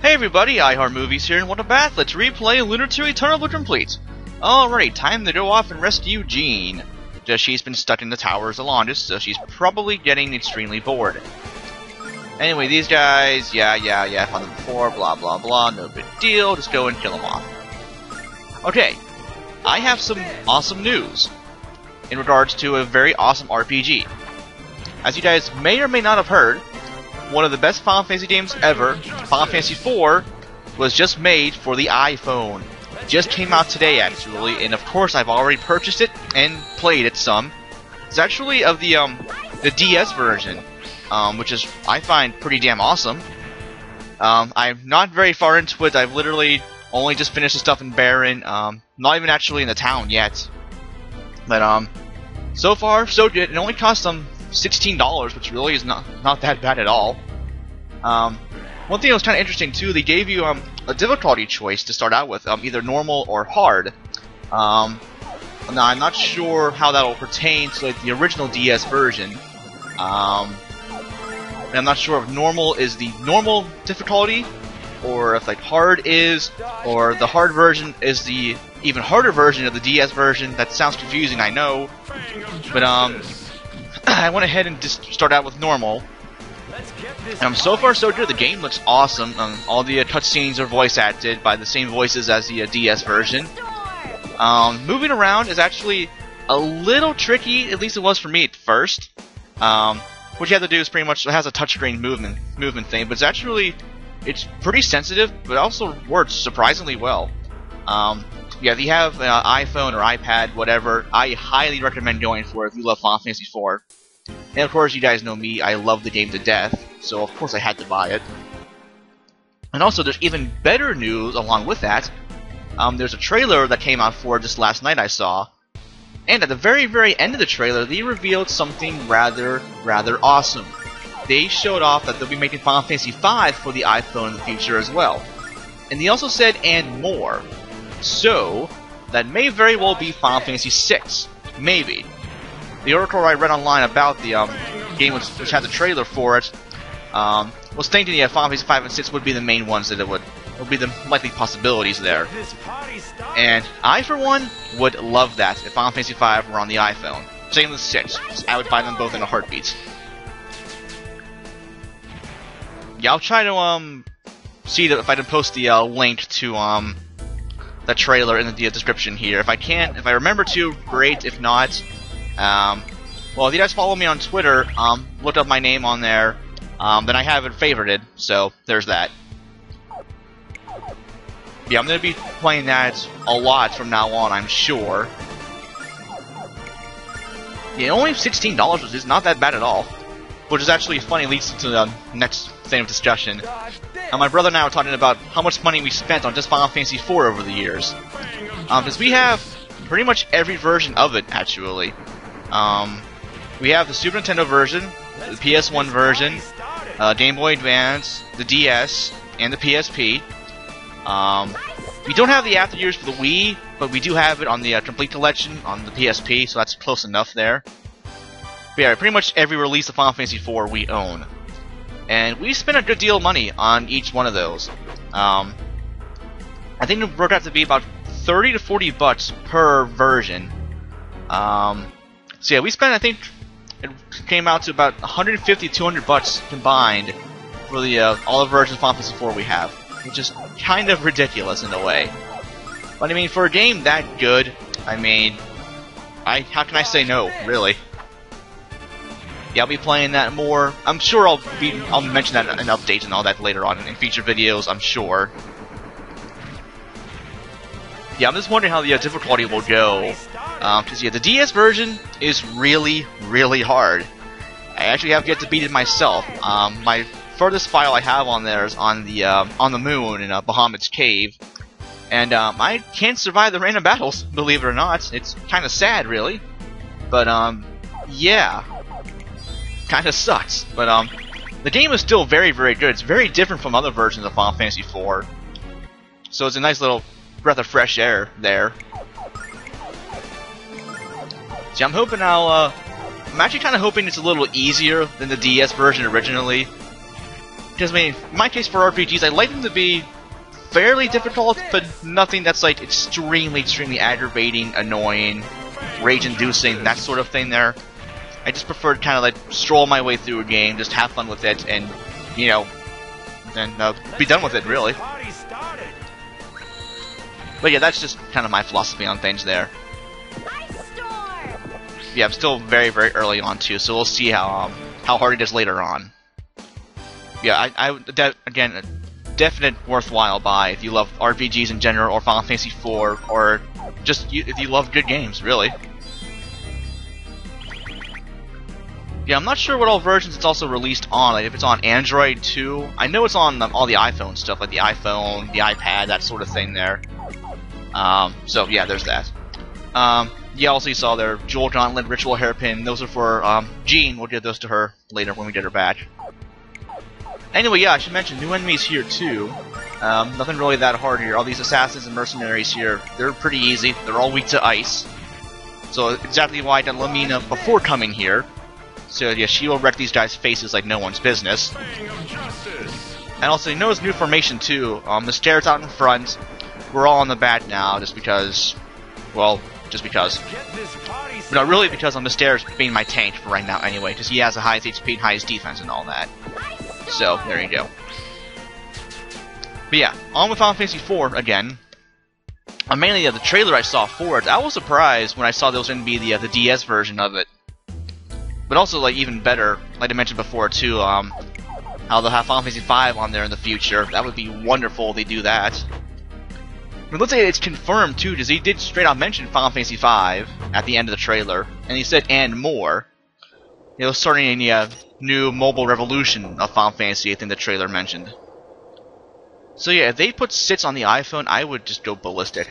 Hey everybody, iHeartMovies here, and welcome back. Let's replay Lunar 2 Eternal Blue Complete. Alright, time to go off and rescue Jean. Just she's been stuck in the towers the longest, so she's probably getting extremely bored. Anyway, these guys, yeah, found them before, blah blah blah, no big deal, just go and kill them off. Okay, I have some awesome news in regards to a very awesome RPG. As you guys may or may not have heard, one of the best Final Fantasy games ever, Final Fantasy IV, was just made for the iPhone. Just came out today, actually, and of course I've already purchased it and played it some. It's actually of the DS version, which is, I find, pretty damn awesome. I'm not very far into it. I've literally only just finished the stuff in Baron, not even actually in the town yet. But so far so good. It only cost $16, which really is not that bad at all. One thing that was kind of interesting too, they gave you a difficulty choice to start out with, either normal or hard. Now I'm not sure how that will pertain to like the original DS version. And I'm not sure if normal is the normal difficulty, or if like hard is, or the hard version is the even harder version of the DS version. That sounds confusing, I know, but I went ahead and just start out with normal. And so far so good. The game looks awesome. All the cutscenes are voice acted by the same voices as the DS version. Moving around is actually a little tricky, at least it was for me at first. What you have to do is pretty much, it has a touchscreen movement thing, but it's pretty sensitive, but also works surprisingly well. Yeah, if you have an iPhone or iPad, whatever, I highly recommend going for it if you love Final Fantasy IV. And of course, you guys know me, I love the game to death, so of course I had to buy it. And also, there's even better news along with that. There's a trailer that came out for it just last night I saw, and at the very, very end of the trailer, they revealed something rather awesome. They showed off that they'll be making Final Fantasy V for the iPhone in the future as well. And they also said, and more. So, that may very well be Final Fantasy VI. Maybe. The article I read online about the game which had the trailer for it was thinking that Final Fantasy V and 6 would be the main ones that would be the likely possibilities there. And I, for one, would love that if Final Fantasy V were on the iPhone. Same with 6. I would buy them both in a heartbeat. Yeah, I'll try to see if I can post the link to the trailer in the description here. If I remember to, great. If not, well, if you guys follow me on Twitter, look up my name on there, then I have it favorited, so there's that. Yeah, I'm going to be playing that a lot from now on, I'm sure. Yeah, only $16, which is not that bad at all. Which is actually funny, leads to the next thing of discussion. My brother and I were talking about how much money we spent on just Final Fantasy IV over the years. Because we have pretty much every version of it, actually. We have the Super Nintendo version, the PS1 version, Game Boy Advance, the DS, and the PSP. We don't have the after years for the Wii, but we do have it on the Complete Collection on the PSP, so that's close enough there. But yeah, pretty much every release of Final Fantasy IV we own. And we spent a good deal of money on each one of those. I think it worked out to be about $30 to $40 per version. So yeah, we spent, I think, it came out to about $150 to $200 combined for the all the versions of Final Fantasy IV we have, which is kind of ridiculous in a way. But I mean, for a game that good, I mean, how can I say no, really? Yeah, I'll be playing that more. I'm sure I'll mention that in updates and all that later on in future videos, I'm sure. Yeah, I'm just wondering how the difficulty will go. Because yeah, the DS version is really, really hard. I actually have yet to beat it myself. My furthest file I have on there is on the moon in Bahamut's cave, and I can't survive the random battles. Believe it or not, it's kind of sad, really. But yeah, kind of sucks. But the game is still very, very good. It's very different from other versions of Final Fantasy IV, so it's a nice little breath of fresh air there. See, I'm hoping I'm actually kind of hoping it's a little easier than the DS version originally. Because, I mean, in my case for RPGs, I like them to be fairly difficult, but nothing that's, like, extremely aggravating, annoying, rage-inducing, that sort of thing there. I just prefer to kind of, like, stroll my way through a game, just have fun with it, and, you know, and be done with it, really. But yeah, that's just kind of my philosophy on things there. Yeah, I'm still very early on, too, so we'll see how hard it is later on. Yeah, again, a definite worthwhile buy if you love RPGs in general, or Final Fantasy IV, or just if you love good games, really. Yeah, I'm not sure what all versions it's also released on, like if it's on Android too. I know it's on all the iPhone stuff, like the iPhone, the iPad, that sort of thing there. So yeah, there's that. Yeah, also you saw there, Jewel Gauntlet, Ritual Hairpin, those are for Jean. We'll give those to her later when we get her back. Anyway, yeah, I should mention, new enemies here too. Nothing really that hard here. All these assassins and mercenaries here, they're pretty easy. They're all weak to ice. So exactly why I did Lamina before coming here. So yeah, she will wreck these guys' faces like no one's business. And also, you notice new formation too. The stairs out in front. We're all on the back now, just because. Well, just because. But not really because on the stairs being my tank for right now anyway, because he has the highest HP and highest defense and all that. So there you go. But yeah, on with Final Fantasy IV again. Mainly the trailer I saw for it. I was surprised when I saw there was going to be the DS version of it. But also, like, even better, like I mentioned before too, how they'll have Final Fantasy V on there in the future. That would be wonderful if they do that. But let's say it's confirmed too, because he did straight out mention Final Fantasy V at the end of the trailer, and he said "and more." You know, starting a new mobile revolution of Final Fantasy, I think the trailer mentioned. So yeah, if they put 6 on the iPhone, I would just go ballistic.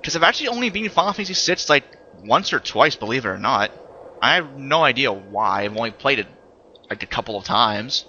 Because I've actually only beaten Final Fantasy VI like once or twice, believe it or not. I have no idea why. I've only played it like a couple of times.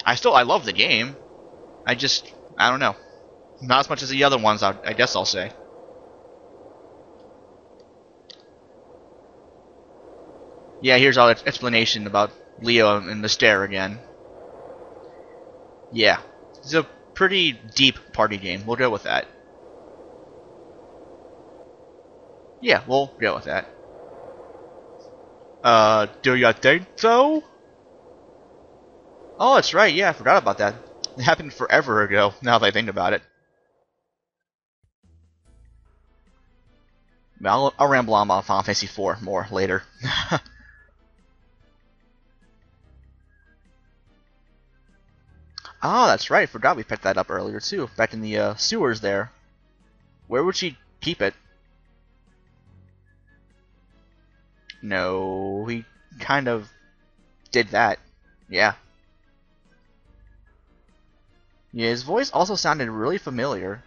I love the game. I don't know. Not as much as the other ones, I guess I'll say. Yeah, here's our explanation about Leo and Mystere again. Yeah, it's a pretty deep party game. We'll go with that. Yeah, we'll go with that. Do you think so? Oh, that's right, yeah, I forgot about that. It happened forever ago, now that I think about it. I'll ramble on about Final Fantasy IV more later. Oh, that's right, forgot we picked that up earlier too, back in the sewers there. Where would she keep it? No, he kind of did that. Yeah. Yeah, his voice also sounded really familiar.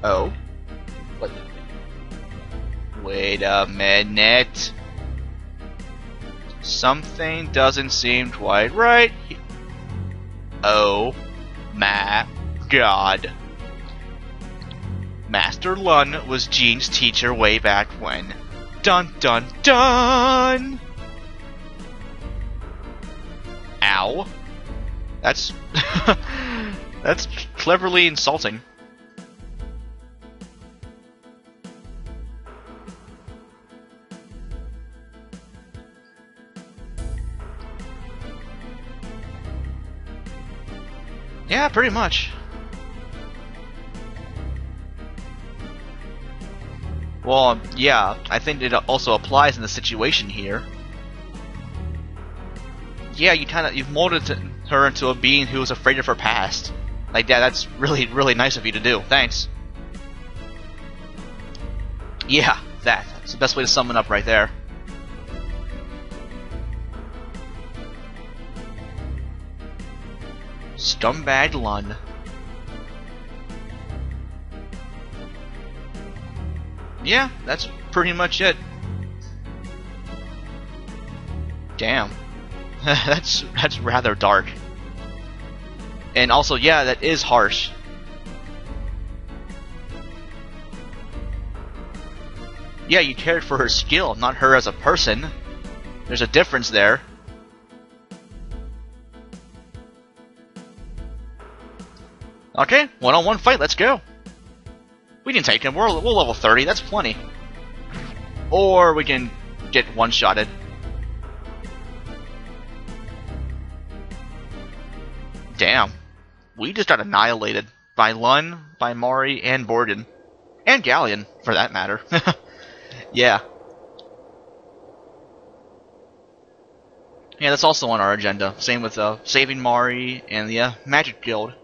Oh. What? Wait a minute. Something doesn't seem quite right. Oh my god. Master Lun was Jean's teacher way back when. Dun dun dun! Ow. That's... that's cleverly insulting. Yeah, pretty much. Well, yeah, I think it also applies in the situation here. Yeah, you've molded her into a being who is afraid of her past. Like, yeah, that's really nice of you to do. Thanks. Yeah, that's the best way to sum it up right there. Scumbag Lun. Yeah, that's pretty much it. Damn. that's rather dark. And also, yeah, that is harsh. Yeah, you cared for her skill, not her as a person. There's a difference there. Okay, one-on-one fight, let's go. We can take him, we'll level 30, that's plenty. Or we can get one-shotted. Damn. We just got annihilated by Lun, by Mari, and Borden. And Galleon, for that matter. Yeah. Yeah, that's also on our agenda. Same with saving Mari and the Magic Guild.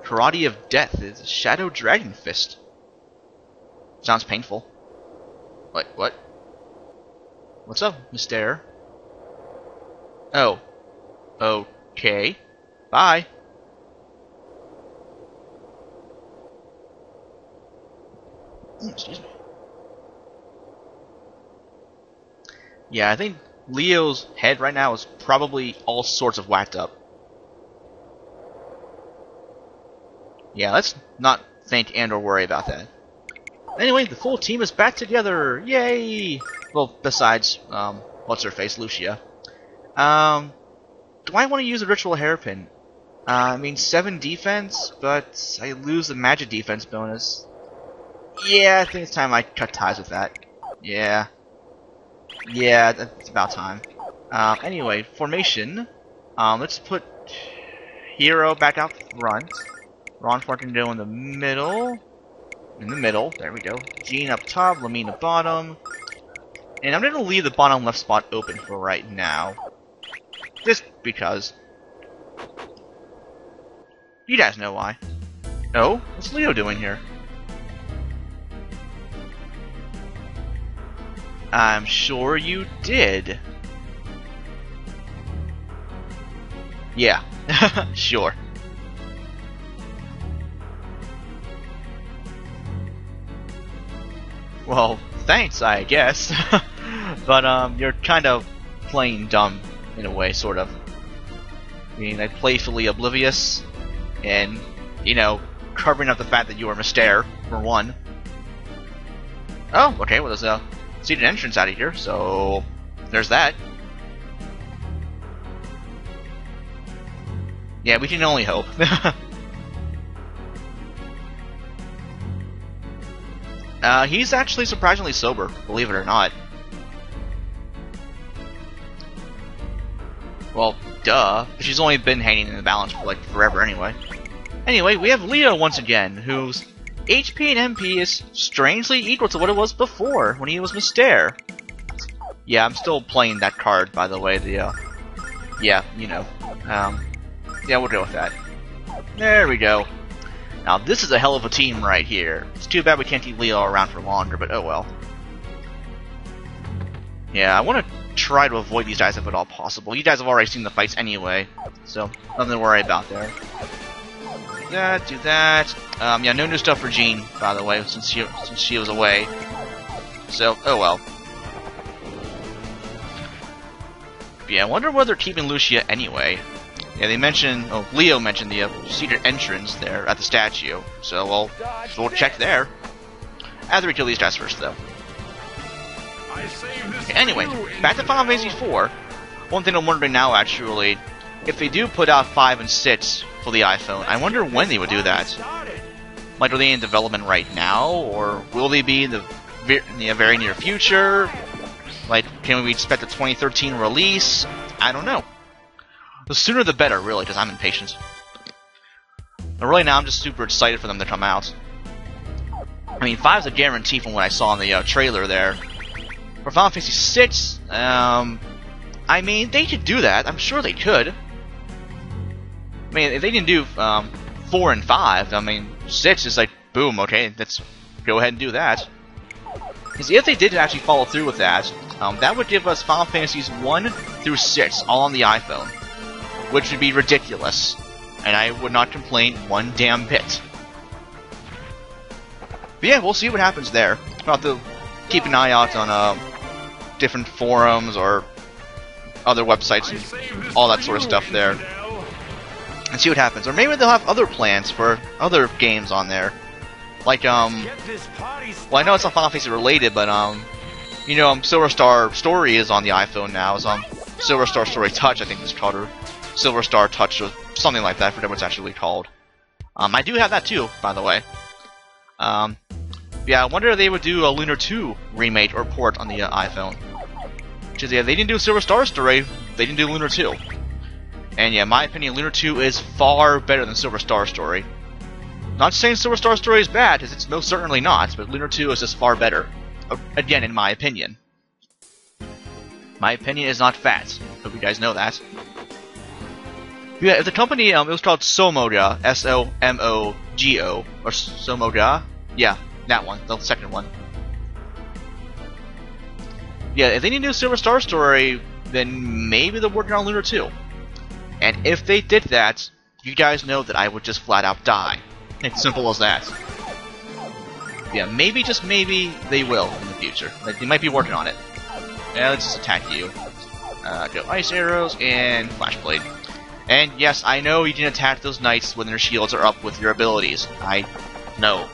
Karate of Death is Shadow Dragon Fist. Sounds painful. Wait, what? What's up, Mister? Oh. Okay. Bye. Excuse me. Yeah, I think Leo's head right now is probably all sorts of whacked up. Yeah, let's not think and or worry about that. Anyway, the full team is back together! Yay! Well, besides, what's-her-face, Lucia. Do I want to use a Ritual Hairpin? I mean, 7 defense, but I lose the magic defense bonus. Yeah, I think it's time I cut ties with that. Yeah. Yeah, that's about time. Anyway, formation. Let's put Hero back out front. Ron Fortundo in the middle. In the middle, there we go. Jean up top, Lamina bottom. And I'm gonna leave the bottom left spot open for right now. Just because. You guys know why. Oh, what's Leo doing here? I'm sure you did. Yeah, sure. Well, thanks, I guess. But, you're kind of playing dumb, in a way, sort of. I mean, like, playfully oblivious, and, you know, covering up the fact that you are Mister, for one. Oh, okay, well, there's a seated entrance out of here, so there's that. Yeah, we can only hope. He's actually surprisingly sober, believe it or not. Well, duh. She's only been hanging in the balance for like forever anyway. Anyway, we have Leo once again, whose HP and MP is strangely equal to what it was before, when he was Mister. Yeah, I'm still playing that card, by the way, yeah, you know. Yeah, we'll go with that. There we go. Now, this is a hell of a team right here. It's too bad we can't keep Leo around for longer, but oh well. Yeah, I want to try to avoid these guys if at all possible. You guys have already seen the fights anyway, so nothing to worry about there. Do that. Yeah, no new stuff for Jean, by the way, since she was away. So, oh well. But yeah, I wonder whether they're keeping Lucia anyway. Yeah, they mentioned, oh, Leo mentioned the secret entrance there at the statue, so we'll check there. After we kill these guys first, though. Okay, anyway, back to Final Fantasy IV. One thing I'm wondering now, actually, if they do put out 5 and 6 for the iPhone, I wonder when they would do that. Like, are they in development right now, or will they be in the very near future? Like, can we expect a 2013 release? I don't know. The sooner the better, really, because I'm impatient. And really now, I'm just super excited for them to come out. I mean, 5's a guarantee from what I saw in the trailer there. For Final Fantasy VI, I mean, they could do that. I'm sure they could. I mean, if they can do 4 and 5, I mean, 6 is like, boom, okay, let's go ahead and do that. Because if they did actually follow through with that, that would give us Final Fantasies 1 through 6 all on the iPhone. Which would be ridiculous, and I would not complain one damn bit. But yeah, we'll see what happens there. We'll have to keep an eye out on different forums or other websites and all that sort of stuff there, and see what happens. Or maybe they'll have other plans for other games on there, like well, I know it's not Final Fantasy related, but you know, Silver Star Story is on the iPhone now. It's Silver Star Story Touch, I think it's called, or Silver Star Touch, or something like that. I forget what it's actually called. I do have that too, by the way. Yeah, I wonder if they would do a Lunar 2 remake or port on the iPhone. Because yeah, they didn't do Silver Star Story, they didn't do Lunar 2. And yeah, in my opinion, Lunar 2 is far better than Silver Star Story. Not saying Silver Star Story is bad, because it's most certainly not, but Lunar 2 is just far better. Again, in my opinion. My opinion is not fact. Hope you guys know that. Yeah, if the company, it was called Somoga, S-O-M-O-G-O, or Somoga? Yeah, that one, the second one. Yeah, if they need to do Silver Star Story, then maybe they're working on Lunar 2. And if they did that, you guys know that I would just flat out die. It's simple as that. Yeah, maybe, just maybe, they will in the future. Like, they might be working on it. Yeah, let's just attack you. Go Ice Arrows and Flashblade. And yes, I know you can attack those knights when their shields are up with your abilities. I know.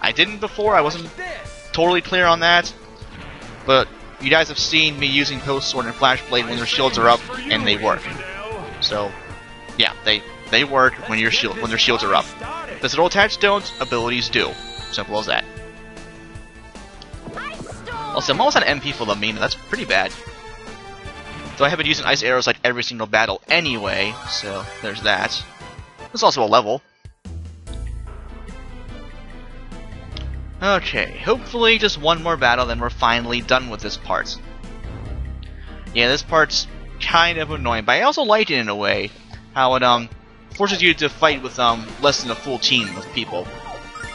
I didn't before, I wasn't totally clear on that. But you guys have seen me using Post Sword and Flashblade when their shields are up, and they work. So, yeah, they work when their shields are up. Does it all attach don't? Abilities do. Simple as that. Also, I'm almost on MP for the meme, that's pretty bad. Though I have been using Ice Arrows like every single battle anyway, so there's that. There's also a level. Okay, hopefully just one more battle, then we're finally done with this part. Yeah, this part's kind of annoying, but I also like it in a way. How it forces you to fight with less than a full team of people.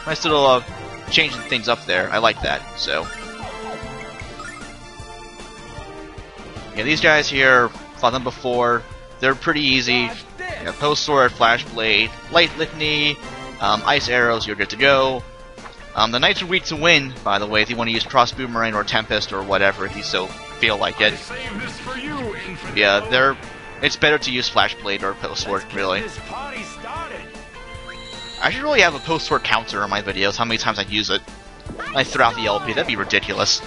Nice little changing things up there. I like that. So yeah, these guys here, fought them before. They're pretty easy. You know, Post Sword, Flash Blade, Light Litany, Ice Arrows. You're good to go. The Knights are weak to wind, by the way, if you want to use Cross Boomerang or Tempest or whatever, if you so feel like it. Yeah, it's better to use Flash Blade or Post Sword, really. I should really have a Post Sword counter on my videos, how many times I use it. Like throughout the LP, that'd be ridiculous.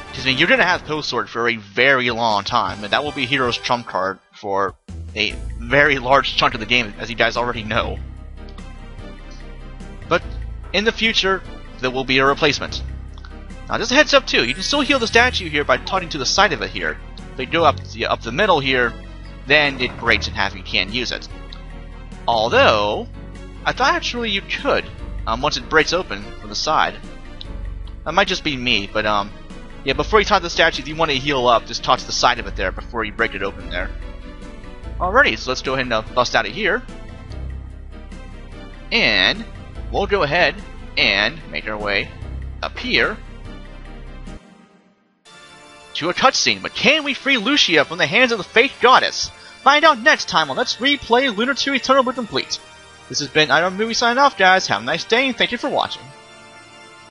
Because I mean, you're gonna have Post Sword for a very long time, and that will be Hero's trump card for a very large chunk of the game, as you guys already know. But in the future, there will be a replacement. Now, just a heads up too, you can still heal the statue here by talking to the side of it here. If you go up the middle here, then it breaks in half and you can't use it. Although, I thought actually you could, once it breaks open from the side. That might just be me, but yeah, before you talk to the statue, if you want to heal up, just talk to the side of it there before you break it open there. Alrighty, so let's go ahead and bust out of here. And we'll go ahead and make our way up here to a cutscene. But can we free Lucia from the hands of the fake goddess? Find out next time on Let's Replay Lunar 2 Eternal But Complete. This has been Iron Movie signing off, guys. Have a nice day, and thank you for watching.